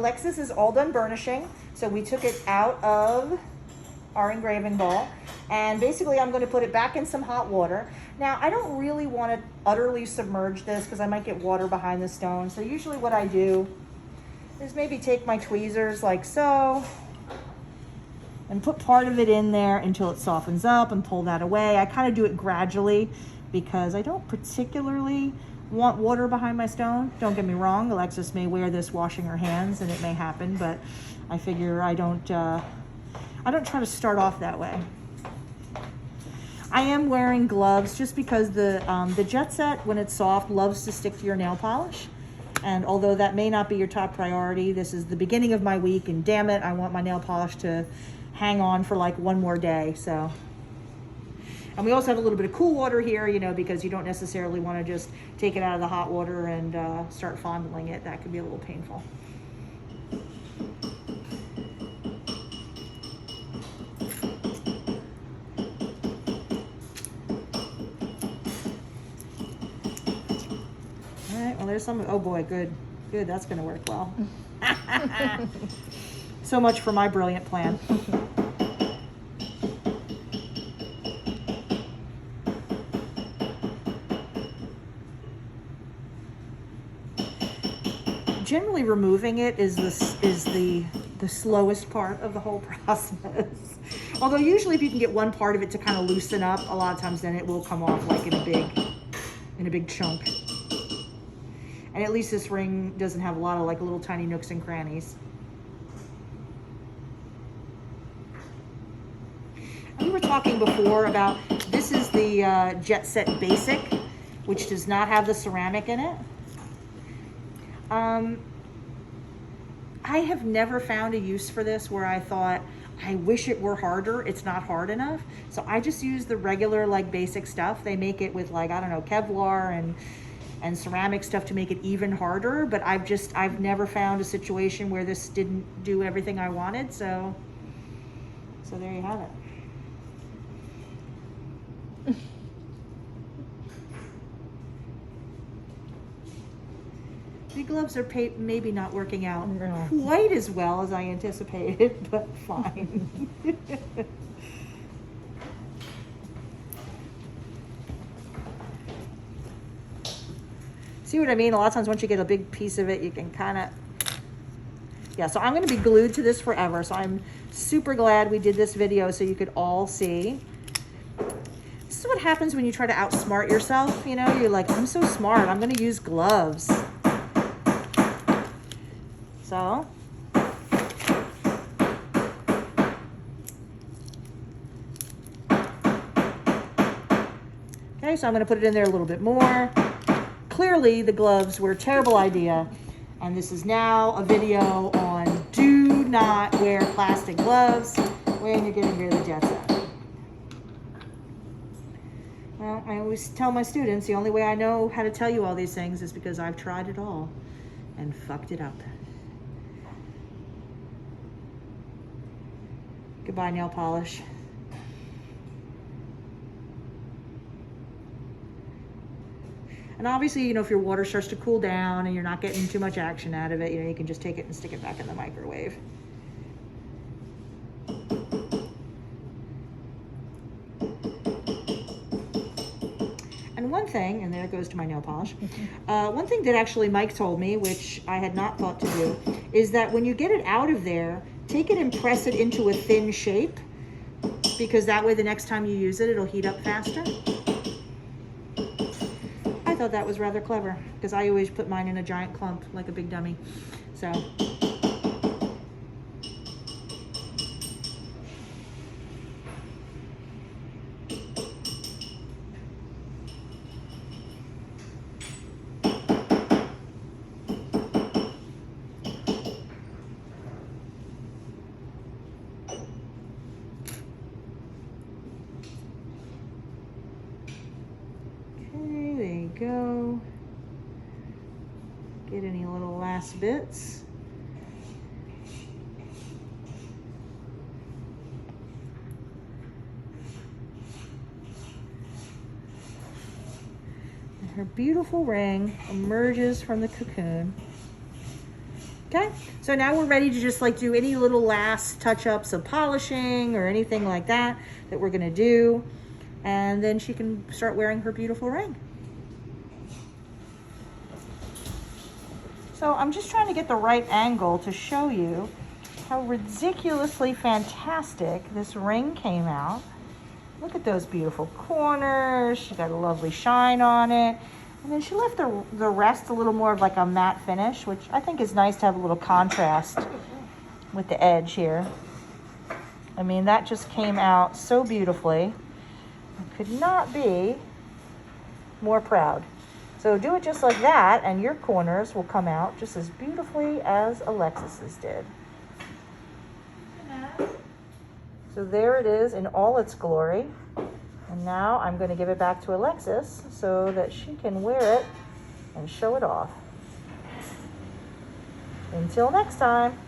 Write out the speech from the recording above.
Alexis is all done burnishing. So we took it out of our engraving bowl, and basically I'm going to put it back in some hot water. Now I don't really want to utterly submerge this because I might get water behind the stone. So usually what I do is maybe take my tweezers like so and put part of it in there until it softens up and pull that away. I kind of do it gradually because I don't particularly want water behind my stone. Don't get me wrong, Alexis may wear this washing her hands and it may happen, but I figure I don't try to start off that way. I am wearing gloves just because the Jett Sett, when it's soft, loves to stick to your nail polish. And although that may not be your top priority, this is the beginning of my week, and damn it, I want my nail polish to hang on for like one more day. So, and we also have a little bit of cool water here, you know, because you don't necessarily want to just take it out of the hot water and start fondling it. That could be a little painful. Well, there's some, oh boy, good, that's gonna work well. So much for my brilliant plan. Generally removing it is the slowest part of the whole process. Although usually if you can get one part of it to kind of loosen up, a lot of times then it will come off like in a big chunk. And at least this ring doesn't have a lot of like little tiny nooks and crannies. We were talking before about, this is the Jett Sett Basic, which does not have the ceramic in it. I have never found a use for this where I thought, I wish it were harder. It's not hard enough. So I just use the regular like basic stuff. They make it with like, I don't know, Kevlar and ceramic stuff to make it even harder, but I've never found a situation where this didn't do everything I wanted, so there you have it. The gloves are maybe not working out quite as well as I anticipated, but fine. See what I mean? A lot of times once you get a big piece of it, you can kind of, yeah, so I'm going to be glued to this forever. So I'm super glad we did this video so you could all see. This is what happens when you try to outsmart yourself. You know, you're like, I'm so smart. I'm going to use gloves. So. Okay, so I'm going to put it in there a little bit more. Clearly the gloves were a terrible idea, and this is now a video on do not wear plastic gloves when you're getting rid of the Jett Sett. Well, I always tell my students the only way I know how to tell you all these things is because I've tried it all and fucked it up. Goodbye, nail polish. And obviously, you know, if your water starts to cool down and you're not getting too much action out of it, you know, you can just take it and stick it back in the microwave. And one thing, and there it goes to my nail polish, one thing that actually Mike told me, which I had not thought to do, is that when you get it out of there, take it and press it into a thin shape, because that way the next time you use it, it'll heat up faster. I thought that was rather clever because I always put mine in a giant clump like a big dummy. So. Go. Get any little last bits. And her beautiful ring emerges from the cocoon. Okay, So now we're ready to just like do any little last touch-ups of polishing or anything like that that we're gonna do. And then she can start wearing her beautiful ring. So I'm just trying to get the right angle to show you how ridiculously fantastic this ring came out. Look at those beautiful corners. She got a lovely shine on it. And then she left the rest a little more of like a matte finish, which I think is nice to have a little contrast with the edge here. I mean, that just came out so beautifully. I could not be more proud. So do it just like that, and your corners will come out just as beautifully as Alexis's did. So there it is in all its glory. And now I'm going to give it back to Alexis so that she can wear it and show it off. Until next time.